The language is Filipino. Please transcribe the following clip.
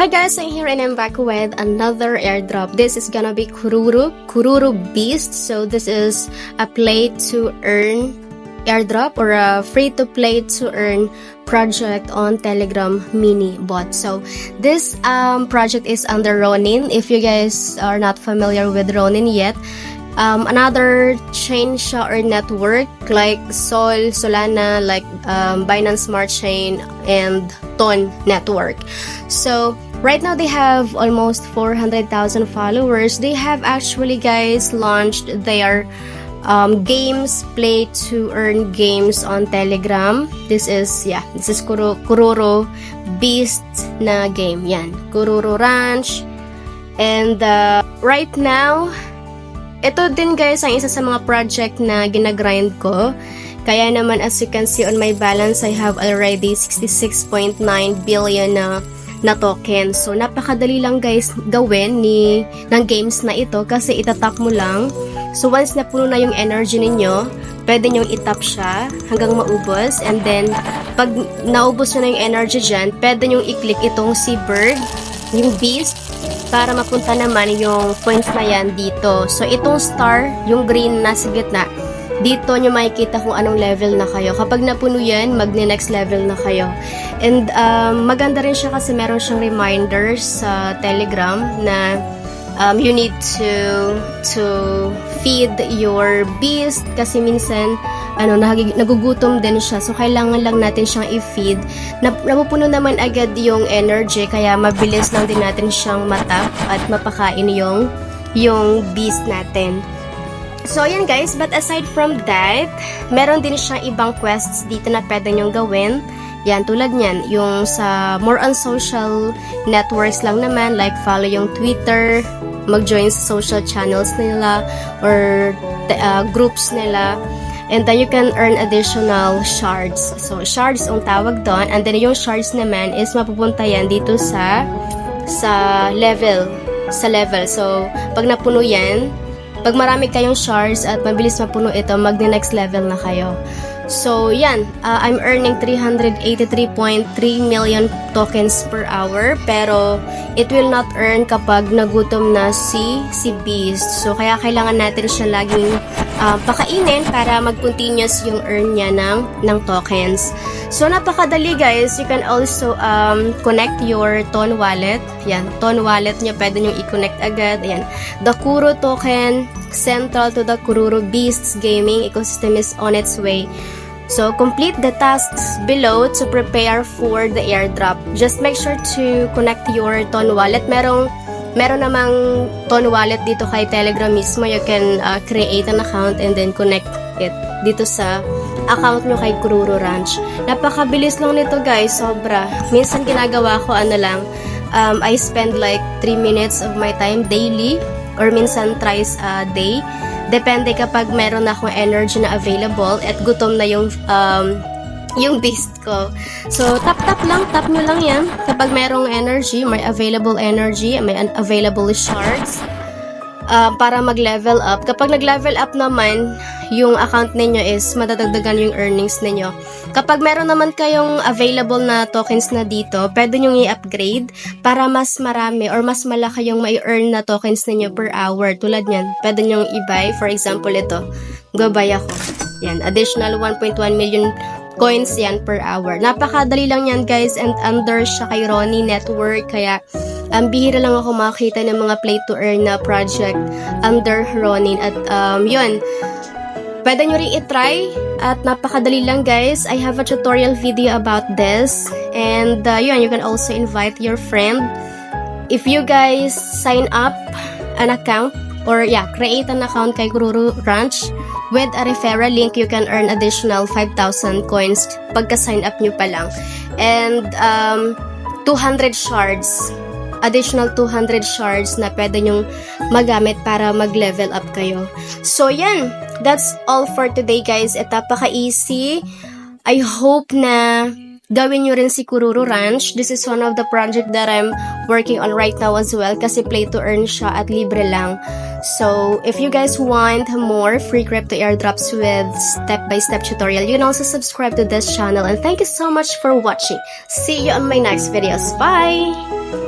Hi guys, I'm here and I'm back with another airdrop. This is gonna be Kururu Beast. So this is a play to earn airdrop or a free to play to earn project on Telegram mini bot. So this project is under Ronin. If you guys are not familiar with Ronin yet, another chain siya or network like Sol, Solana, like Binance Smart Chain and Ton network. So right now they have almost 400,000 followers. They have actually guys launched their games, play to earn games on Telegram. This is Kururu Beast na game. Yan, Kururu Ranch. And right now, ito din guys ang isa sa mga project na ginagrind ko. Kaya naman as you can see on my balance, I have already 66.9 billion na token. So napakadali lang guys gawin ng games na ito kasi itatap mo lang. So once na puno na yung energy ninyo, pwede nyong itap siya hanggang maubos. And then pag naubos na yung energy dyan, pwede nyong i-click itong si Bird, yung Beast, para mapunta naman yung points na yan dito. So itong star, yung green na sa gitna, dito nyo makikita kung anong level na kayo. Kapag napuno yan, magne-next level na kayo. And maganda rin siya kasi meron siyang reminders sa Telegram na you need to feed your beast kasi minsan nagugutom din siya. So kailangan lang natin siyang i-feed. Napupuno naman agad yung energy kaya mabilis lang din natin siyang matap at mapakain yung beast natin. So, ayan guys, but aside from that, meron din siyang ibang quests dito na pwede nyong gawin. Yan, tulad niyan, yung sa more on social networks lang naman, like follow yung Twitter, mag-join sa social channels nila, or groups nila. And then you can earn additional shards. So, shards ang tawag doon. And then yung shards naman is mapupunta yan dito sa level. So, pag napuno yan, pag marami kayong shards at mabilis mapuno ito, mag-next level na kayo. So, yan. I'm earning 383.3 million tokens per hour. Pero, it will not earn kapag nagutom na si Beast. So, kaya kailangan natin siya laging pakainin para mag-continuous yung earn niya ng tokens. So, napakadali guys. You can also connect your Ton wallet. Yan, Ton wallet niya pwede nyo i-connect agad. Ayan. The Kuro token, central to the Kururu Beasts gaming ecosystem is on its way. So, complete the tasks below to prepare for the airdrop. Just make sure to connect your Ton wallet. Meron namang Ton wallet dito kay Telegram mismo. You can create an account and then connect it dito sa account nyo kay Kururu Ranch. Napakabilis lang nito guys, sobra. Minsan ginagawa ko I spend like 3 minutes of my time daily or minsan thrice a day. Depende kapag meron akong energy na available at gutom na yung beast ko. So, tap nyo lang yan. Kapag merong energy, may available energy, may available shards para mag-level up. Kapag nag-level up naman, yung account ninyo is madadagdagan yung earnings ninyo. Kapag meron naman kayong available na tokens na dito, pwede nyo i-upgrade para mas marami or mas malaki yung mai-earn na tokens ninyo per hour. Tulad nyan, pwede nyo i-buy. For example, ito. Go buy ako. Yan, additional 1.1 million coins yan per hour. Napakadali lang yan guys and under siya kay Ronin network kaya bihira lang ako makakita ng mga play to earn na project under Ronin at yun, pwede nyo rin i-try at napakadali lang guys. I have a tutorial video about this and yun, you can also invite your friend. If you guys sign up an account or create an account kay Kururu Ranch with a referral link, you can earn additional 5,000 coins pagka-sign up nyo pa lang. And 200 shards, additional 200 shards na pwede nyong magamit para mag-level up kayo. So, yan. That's all for today, guys. Ito, napaka-easy. I hope na gawin nyo rin si Kururu Ranch. This is one of the project that I'm working on right now as well kasi play to earn siya at libre lang. So, if you guys want more free crypto airdrops with step-by-step tutorial, you can also subscribe to this channel. And thank you so much for watching. See you on my next videos. Bye!